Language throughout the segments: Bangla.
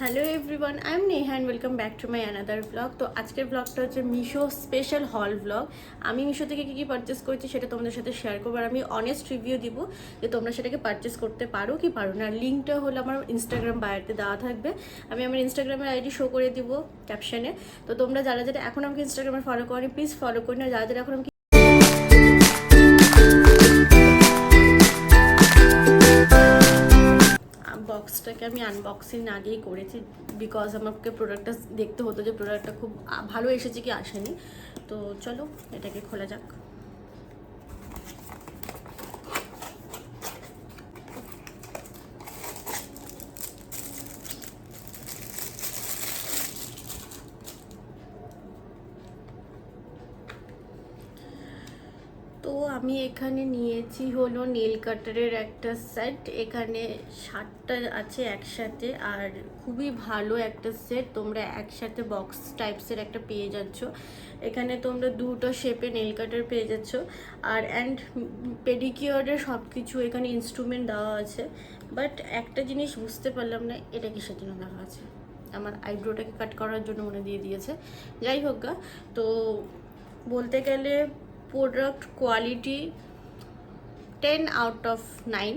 Hello everyone, I am Neha and welcome back to my another blog. তো আজকের ব্লগটা হচ্ছে মিশো স্পেশাল হল ব্লগ। আমি মিশো থেকে কী কী পারচেস করেছি সেটা তোমাদের সাথে শেয়ার করবো, আর আমি অনেস্ট রিভিউ দিব যে তোমরা সেটাকে পারচেস করতে পারো কি পারো না। লিঙ্কটা হলো আমার ইনস্টাগ্রাম বায়োতে দেওয়া থাকবে, আমি আমার ইনস্টাগ্রামের আইডি শো করে দিব ক্যাপশনে। তো তোমরা যারা যারা এখন আমাকে ইনস্টাগ্রামে ফলো করো প্লিজ ফলো করি না, যারা যারা এখন আমাকে বক্সটাকে আমি আনবক্সিং আগেই করেছি, বিকজ আমাকে প্রোডাক্টটা দেখতে হতো যে প্রোডাক্টটা খুব ভালো এসেছে কি আসেনি। তো চলো এটাকে খোলা যাক। তো আমি এখানে নিয়েছি হলো নেল কাটারের একটা সেট, এখানে 7টা আছে একসাথে, আর খুবই ভালো একটা সেট। তোমরা একসাথে বক্স টাইপসের একটা পেয়ে যাচ্ছ। এখানে তোমরা দুটো শেপে নেল কাটার পেয়ে যাচ্ছ, আর অ্যান্ড পেডিকিওরের সব কিছু এখানে ইনস্ট্রুমেন্ট দেওয়া আছে। বাট একটা জিনিস বুঝতে পারলাম না, এটা কিসের জন্য দেওয়া আছে। আমার আইব্রোটাকে কাট করার জন্য মনে দিয়ে দিয়েছে, যাই হোক গা। তো বলতে গেলে product quality 10 out of 9,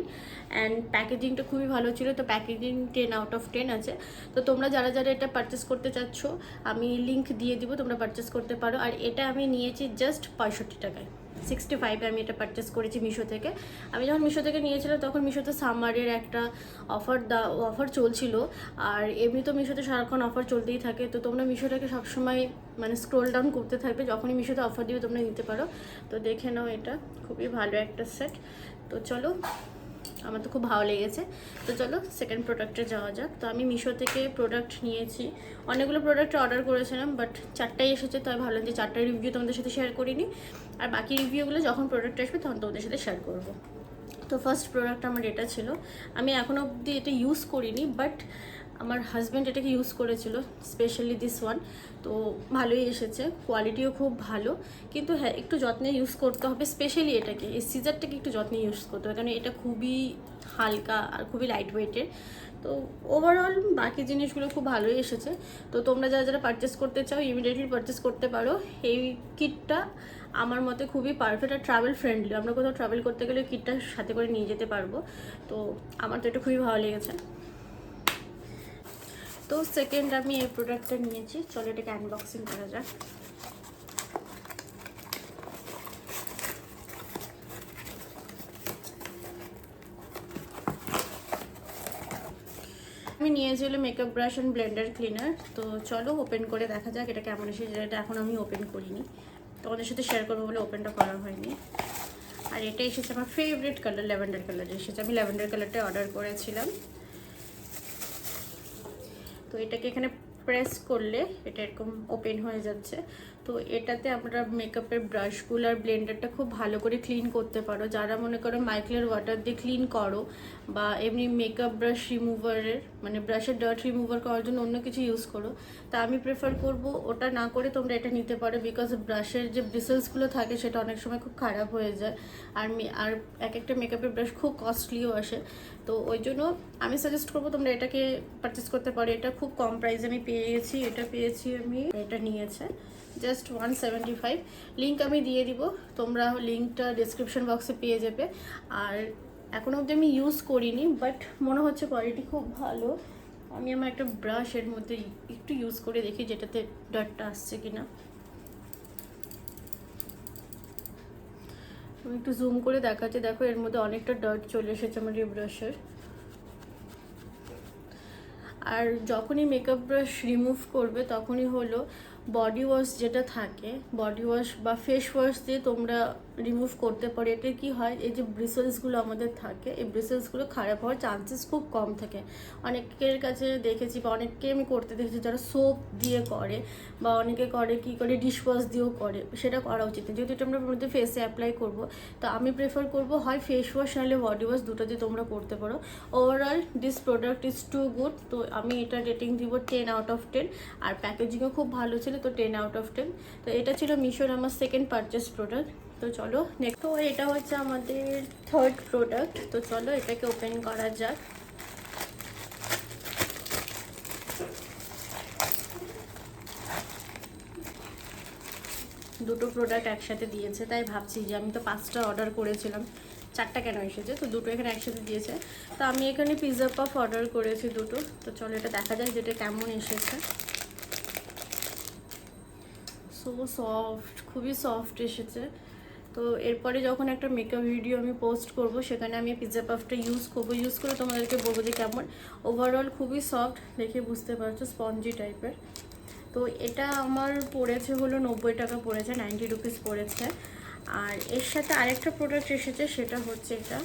and প্যাকেজিংটা খুবই ভালো ছিল। তো প্যাকেজিং 10 আউট অফ 10 আছে। তো তোমরা যারা যারা এটা পারচেস করতে চাচ্ছ আমি লিঙ্ক দিয়ে দিব, তোমরা পারচেস করতে পারো। আর এটা আমি নিয়েছি জাস্ট 65 টাকায়, 65-এ আমি এটা পারচেস করেছি মিশো থেকে। আমি যখন মিশো থেকে নিয়েছিলাম তখন মিশোতে সামারের একটা অফার চলছিল, আর এমনি তো মিশোতে সারাক্ষণ অফার চলতেই থাকে। তো তোমরা মিশোটাকে সবসময় মানে স্ক্রোল ডাউন করতে থাকবে, যখনই মিশোতে অফার দিবে তোমরা নিতে পারো। তো দেখে নাও, এটা খুবই ভালো একটা সেট। তো চলো, আমার তো খুব ভালো লেগেছে। তো চলো সেকেন্ড প্রোডাক্টে যাওয়া যাক। তো আমি মিশো থেকে প্রোডাক্ট নিয়েছি, অনেকগুলো প্রোডাক্ট অর্ডার করেছিলাম, বাট 4টাই এসেছে। তো আমি ভাবলাম যে 4টার রিভিউ তোমাদের সাথে শেয়ার করিনি, আর বাকি রিভিউগুলো যখন প্রোডাক্ট আসবে তখন তোমাদের সাথে শেয়ার করবো। তো ফার্স্ট প্রোডাক্ট আমার এটা ছিল, আমি এখনও অবধি এটা ইউজ করিনি, বাট আমার হাজব্যান্ড এটাকে ইউজ করেছিল, স্পেশালি দিস ওয়ান। তো ভালোই এসেছে, কোয়ালিটিও খুব ভালো, কিন্তু হ্যাঁ একটু যত্নে ইউজ করতে হবে। স্পেশালি এটাকে, এই সিজারটাকে একটু যত্নে ইউজ করতে হবে, কারণ এটা খুবই হালকা আর খুবই লাইট ওয়েটের। তো ওভারঅল বাকি জিনিসগুলো খুব ভালোই এসেছে। তো তোমরা যারা যারা পারচেস করতে চাও ইমিডিয়েটলি পারচেস করতে পারো। এই কিটটা আমার মতে খুবই পারফেক্ট আর ট্রাভেল ফ্রেন্ডলি। আমরা কোথাও ট্রাভেল করতে গেলে কিটটা সাথে করে নিয়ে যেতে পারবো। তো আমার তো এটা খুবই ভালো লেগেছে। তো সেকেন্ড আমি এই প্রোডাক্টটা নিয়েছি, চলো এটাকে আনবক্সিং করা যাক। আমি নিয়েছিল makeup brush and Blender cleaner. তো চলো ওপেন করে দেখা যাক এটা কেমন এসেছে, যেটা এখন আমি ওপেন করিনি, তোমাদের সাথে শেয়ার করবো বলে ওপেনটা করা হয়নি। আর এটা এসেছে আমার ফেভারিট কালার, ল্যাভেন্ডার কালার এসেছে। আমি ল্যাভেন্ডার কালারটা অর্ডার করেছিলাম। তো এটাকে এখানে প্রেস করলে এটা এরকম ওপেন হয়ে যাচ্ছে। তো এটাতে আমরা মেকআপের ব্রাশগুলো আর ব্লেন্ডারটা খুব ভালো করে ক্লিন করতে পারো। যারা মনে করো মাইকেলের ওয়াটার দিয়ে ক্লিন করো, বা এমনি মেকআপ ব্রাশ রিমুভারের মানে ব্রাশের ডার্ট রিমুভার করার জন্য অন্য কিছু ইউজ করো, তা আমি প্রেফার করব ওটা না করে তোমরা এটা নিতে পারো। বিকজ ব্রাশের যে ব্রিসেলসগুলো থাকে সেটা অনেক সময় খুব খারাপ হয়ে যায়, আর এক একটা মেকআপের ব্রাশ খুব কস্টলিও আসে। তো ওই জন্য আমি সাজেস্ট করবো তোমরা এটাকে পারচেস করতে পারো। এটা খুব কম প্রাইসে আমি পেয়ে গেছি, এটা পেয়েছি আমি, এটা নিয়েছে জাস্ট 175। লিঙ্ক আমি দিয়ে দিব, তোমরা লিঙ্কটা ডিসক্রিপশন বক্সে পেয়ে যাবে। আর এখনও অবধি আমি ইউজ করিনি, বাট মনে হচ্ছে কোয়ালিটি খুব ভালো। আমি আমার একটা ব্রাশের মধ্যে একটু ইউজ করে দেখি যেটাতে ডার্টটা আসছে কিনা। আমি একটু জুম করে দেখাচ্ছি, দেখো এর মধ্যে অনেকটা ডার্ট চলে এসেছে আমার এই ব্রাশের। আর যখনই মেকআপ ব্রাশ রিমুভ করবে তখনই হলো বডি ওয়াশ যেটা থাকে, বডি ওয়াশ বা ফেস ওয়াশ দিয়ে তোমরা রিমুভ করতে পারো। এতে কি হয়, এই যে ব্রিসেলসগুলো আমাদের থাকে এই ব্রিসেলসগুলো খারাপ হওয়ার চান্সেস খুব কম থাকে। অনেকের কাছে দেখেছি বা অনেককে আমি করতে দেখেছি যারা সোপ দিয়ে করে, বা অনেকে করে কি করে ডিশ ওয়াশ দিয়েও করে, সেটা করা উচিত না। যেহেতু এটা আমরা মধ্যে ফেসে অ্যাপ্লাই করবো, তো আমি প্রেফার করবো হয় ফেস ওয়াশ নাহলে বডি ওয়াশ, দুটো দিয়ে তোমরা করতে পারো। Overall this product is too good. তো আমি এটা রেটিং দিব 10 আউট অফ 10, আর প্যাকেজিংও খুব ভালো ছিল, তো 10 আউট অফ 10। তো এটা ছিল মিশোর আমার সেকেন্ড পারচেস প্রোডাক্ট। তো চলো নেক্সট, তো এটা হচ্ছে আমাদের থার্ড প্রোডাক্ট। তো চলো এটাকে ওপেন করা যাক। দুটো প্রোডাক্ট একসাথে দিয়েছে, তাই ভাবছি যে আমি তো 5টা অর্ডার করেছিলাম, 4টা কেন এসেছে, তো দুটো এখানে একসাথে দিয়েছে। তো আমি এখানে পিৎজা পাফ অর্ডার করেছি দুটো। তো চলো এটা দেখা যাক যেটা কেমন এসেছে। সো সফট, খুবই সফট এসেছে। তো এরপরে যখন একটা মেকআপ ভিডিও আমি পোস্ট করব সেখানে আমি পিৎজা পাফটা ইউজ করে তোমাদেরকে বলবো যে কেমন। ওভারঅল খুবই সফট, দেখে বুঝতে পারছো, স্পঞ্জি টাইপের। তো এটা আমার পড়েছে হলো 90 টাকা পড়েছে, 90 রুপিস পড়েছে। আর এর সাথে আরেকটা প্রোডাক্ট এসেছে, সেটা হচ্ছে এটা।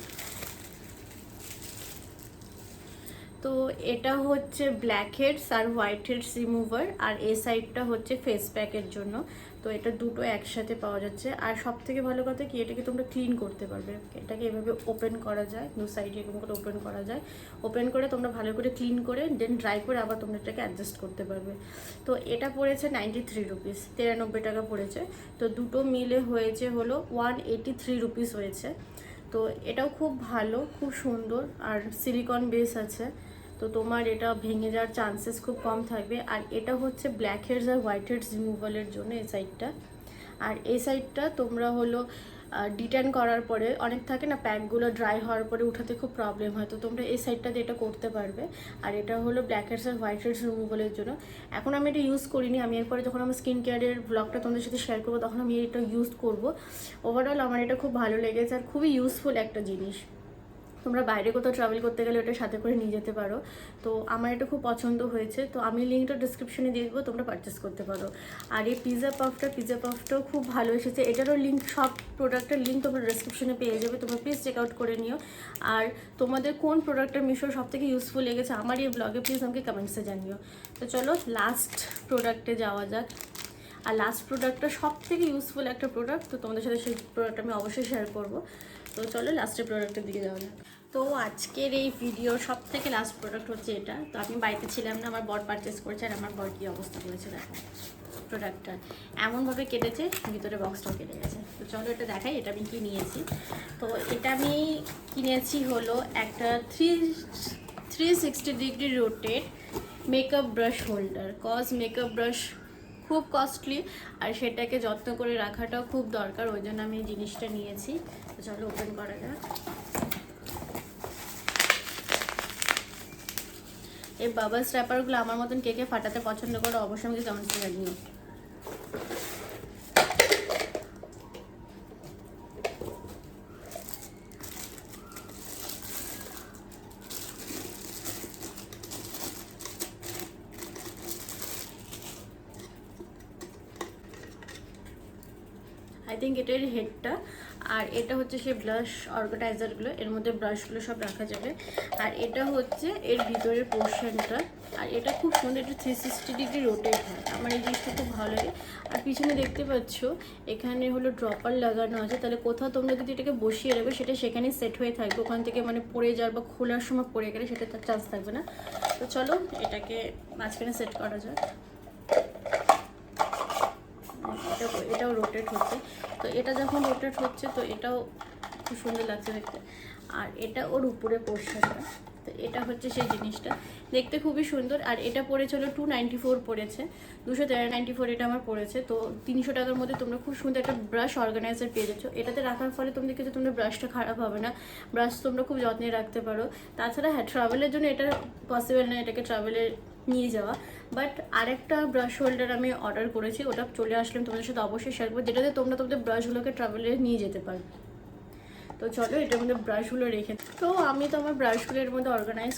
তো এটা হচ্ছে black heads are white heads remover, আর এই সাইডটা হচ্ছে ফেস প্যাকের জন্য। তো এটা দুটো একসাথে পাওয়া যাচ্ছে। আর সব থেকে ভালো কথা কি, এটাকে তোমরা ক্লিন করতে পারবে। এটাকে এভাবে ওপেন করা যায়, দু সাইডে এরকম করে ওপেন করা যায়। ওপেন করে তোমরা ভালো করে ক্লিন করে দেন ড্রাই করে আবার তোমরা এটাকে অ্যাডজাস্ট করতে পারবে। তো এটা পড়েছে 93 রুপিস, 93 টাকা পড়েছে। তো দুটো মিলে হয়েছে হলো 183 রুপিস হয়েছে। তো এটাও খুব ভালো, খুব সুন্দর, আর সিলিকন বেস আছে। তো তোমার এটা ভেঙে যাওয়ার চান্সেস খুব কম থাকবে। আর এটা হচ্ছে black heads are white heads রিমুভালের জন্য এই সাইডটা। আর এই সাইডটা তোমরা হলো ডিটেন করার পরে অনেক থাকে না, প্যাকগুলো ড্রাই হওয়ার পরে উঠাতে খুব প্রবলেম হয়, তো তোমরা এই সাইডটাতে এটা করতে পারবে। আর এটা হলো black heads are white heads রিমুভালের জন্য। এখন আমি এটা ইউজ করিনি, আমি এরপরে যখন আমার স্কিন কেয়ারের ব্লগটা তোমাদের সাথে শেয়ার করবো তখন আমি এটা ইউজ করবো। ওভারঅল আমার এটা খুব ভালো লেগেছে আর খুবই ইউজফুল একটা জিনিস। তোমরা বাইরে কোথাও ট্রাভেল করতে গেলে ওটা সাথে করে নিয়ে যেতে পারো। তো আমার এটা খুব পছন্দ হয়েছে, তো আমি লিঙ্কটা ডিসক্রিপশনে দিয়ে দেবো, তোমরা পারচেস করতে পারো। আর এই পিৎজা পাফটাও খুব ভালো এসেছে। এটারও লিঙ্ক, সব প্রোডাক্টের লিঙ্ক তোমরা ডিসক্রিপশনে পেয়ে যাবে, তোমরা প্লিজ চেক আউট করে নিও। আর তোমাদের কোন প্রোডাক্টটা মিশোর সব থেকে ইউজফুল লেগেছে আমার এই ব্লগে প্লিজ আমাকে কমেন্টসে জানিও। তো চলো লাস্ট প্রোডাক্টে যাওয়া যাক। আর লাস্ট প্রোডাক্টটা সব থেকে ইউজফুল একটা প্রোডাক্ট, তো তোমাদের সাথে সেই প্রোডাক্ট আমি অবশ্যই শেয়ার করবো। তো চলো লাস্টের প্রোডাক্টের দিকে যাওয়া যাক। তো আজকের এই ভিডিওর সব থেকে লাস্ট প্রোডাক্ট হচ্ছে এটা। তো আমি বাড়িতে ছিলাম না, আমার বর পারচেস করেছে, আর আমার বর কী অবস্থা করেছে দেখো। প্রোডাক্টটা এমনভাবে কেটেছে, ভিতরে বক্সটাও কেটে গেছে। তো চলো এটা দেখাই এটা আমি কী নিয়েছি। তো এটা আমি কিনেছি হলো একটা 360 degree rotate makeup brush holder. Cause makeup brush খুব কস্টলি, আর সেটাকে যত্ন করে রাখাটাও খুব দরকার, ওই জন্য আমি এই জিনিসটা নিয়েছি। তো চলো ওপেন করা যাক। এই বাবলস র্যাপারগুলো আমার মতন কে কে ফাটাতে পছন্দ করো অবশ্যই আমাকে কমেন্টসে জানিও। আই থিঙ্ক এটার হেডটা, আর এটা হচ্ছে সেই ব্লাশ অর্গানাইজারগুলো, এর মধ্যে ব্রাশগুলো সব রাখা যাবে। আর এটা হচ্ছে এর ভিতরের পোর্শনটা, আর এটা খুব সুন্দর, এটা 360 ডিগ্রি রোটেট হয়, আমার এই জিনিসটা খুব ভালো লাগে। আর পিছনে দেখতে পাচ্ছ এখানে হলো ড্রপার লাগানো আছে, তাহলে কোথাও তোমরা যদি এটাকে বসিয়ে রাখবে সেটা সেখানেই সেট হয়ে থাকবে, ওখান থেকে মানে পড়ে যাওয়ার বা খোলার সময় পড়ে গেলে সেটা তার চান্স থাকবে না। তো চলো এটাকে মাঝখানে সেট করা যায়। এটাও রোটেট হচ্ছে। তো এটা যখন রোটেট হচ্ছে তো এটাও খুব সুন্দর লাগছে দেখতে। আর এটা ওর উপরে পোর্শনটা, তো এটা হচ্ছে সেই জিনিসটা, দেখতে খুবই সুন্দর। আর এটা পড়েছিল 294 পড়েছে, 294 এটা আমার পড়েছে। তো 300 টাকার মধ্যে তোমরা খুব সুন্দর একটা ব্রাশ অর্গানাইজার পেয়ে যাচ্ছ। এটাতে রাখার ফলে তোমরা দেখেছো তোমরা ব্রাশটা খারাপ হবে না, ব্রাশ তোমরা খুব যত্নে রাখতে পারো। তাছাড়া হ্যাঁ, ট্রাভেলের জন্য এটা পসিবল না এটাকে ট্রাভেলে নিয়ে যাওয়া, বাট আরেকটা ব্রাশ হোল্ডার আমি অর্ডার করেছি, ওটা চলে আসলাম তোমাদের সাথে অবশ্যই শেয়ার করবো, যেটাতে তোমরা তোমাদের ব্রাশগুলোকে ট্রাভেলে নিয়ে যেতে পারবে। তো চলো এটার মধ্যে ব্রাশগুলো রেখে, তো আমি তো আমার ব্রাশগুলো এর মধ্যে অর্গানাইজ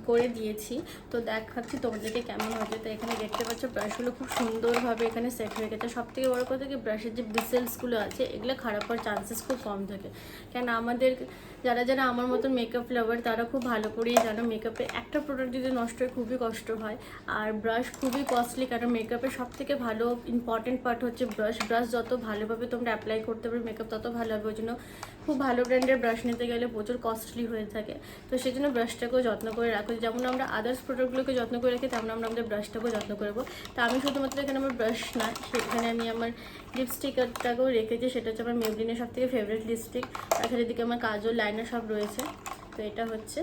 করে দিয়েছি। তো দেখাচ্ছি তোমাদেরকে কেমন হচ্ছে। তো এখানে দেখতে পাচ্ছ ব্রাশগুলো খুব সুন্দরভাবে এখানে সেট হয়ে গেছে। সব থেকে বড়ো কথা কি, ব্রাশের যে ব্রিসেলসগুলো আছে এগুলো খারাপ হওয়ার চান্সেস খুব কম থাকে, কেন আমাদের যারা যারা আমার মতো মেকআপ লাভার তারা খুব ভালো করেই জানো মেকআপের একটা প্রোডাক্ট যদি নষ্ট হয় খুবই কষ্ট হয়। আর ব্রাশ খুবই কস্টলি, কারণ মেকআপের সব থেকে ভালো ইম্পর্টেন্ট পার্ট হচ্ছে ব্রাশ। ব্রাশ যত ভালোভাবে তোমরা অ্যাপ্লাই করতে পারবে মেকআপ তত ভালো হবে, ওই জন্য খুব ভালো ব্র্যান্ডের ব্রাশ নিতে গেলে প্রচুর কস্টলি হয়ে থাকে। তো সেই জন্য ব্রাশটাকেও যত্ন করে রাখো, যেমন আমরা আদার্স প্রোডাক্টগুলোকে যত্ন করে রাখি তেমন আমরা আমাদের ব্রাশটাকেও যত্ন করবো। তো আমি শুধুমাত্র এখানে আমার ব্রাশ না, সেখানে আমি আমার লিপস্টিকটাকেও রেখেছি, সেটা হচ্ছে আমার মেবলিনের সব থেকে ফেভারিট লিপস্টিক। তাছাড়া এদিকে আমার কাজল, লাইনার সব রয়েছে। তো এটা হচ্ছে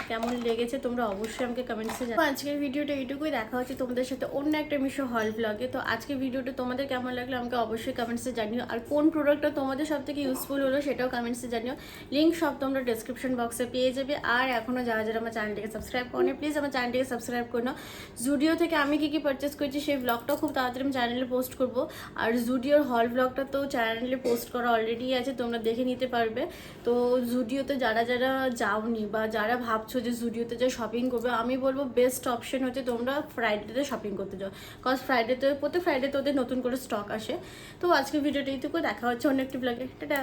কেমন লেগেছে তোমরা অবশ্যই আমাকে কমেন্টসে জানাও। আজকের ভিডিওটা এইটুকুই, দেখা হচ্ছে তোমাদের সাথে অন্য একটা মিশো হল ব্লগে। তো আজকের ভিডিওটা তোমাদের কেমন লাগলো আমাকে অবশ্যই কমেন্টসে জানিও, আর কোন প্রোডাক্টটা তোমাদের সব থেকে ইউজফুল হলো সেটাও কমেন্টসে জানিও। লিঙ্ক সব তোমরা ডেসক্রিপশন বক্সে পেয়ে যাবে। আর এখনও যারা যারা আমার চ্যানেলটিকে সাবস্ক্রাইব করো প্লিজ আমার চ্যানেলটিকে সাবস্ক্রাইব করে নাও। জুডিও থেকে আমি কী কী পারচেস করেছি সেই ব্লগটাও খুব তাড়াতাড়ি আমি চ্যানেলে পোস্ট করবো। আর জুডিওর হল ব্লগটা তো চ্যানেলে পোস্ট করা অলরেডি আছে, তোমরা দেখে নিতে পারবে। তো জুডিওতে যারা যারা যাওনি বা যারা ভাবছো যে জুডিওতে যে শপিং করবে, আমি বলবো বেস্ট অপশন হচ্ছে তোমরা ফ্রাইডেতে শপিং করতে যাও, কজ প্রত্যেক ফ্রাইডেতে ওদের নতুন করে স্টক আসে। তো আজকের ভিডিওটা এইটুকু, দেখা হচ্ছে অন্য একটি ব্লগে। টাটা।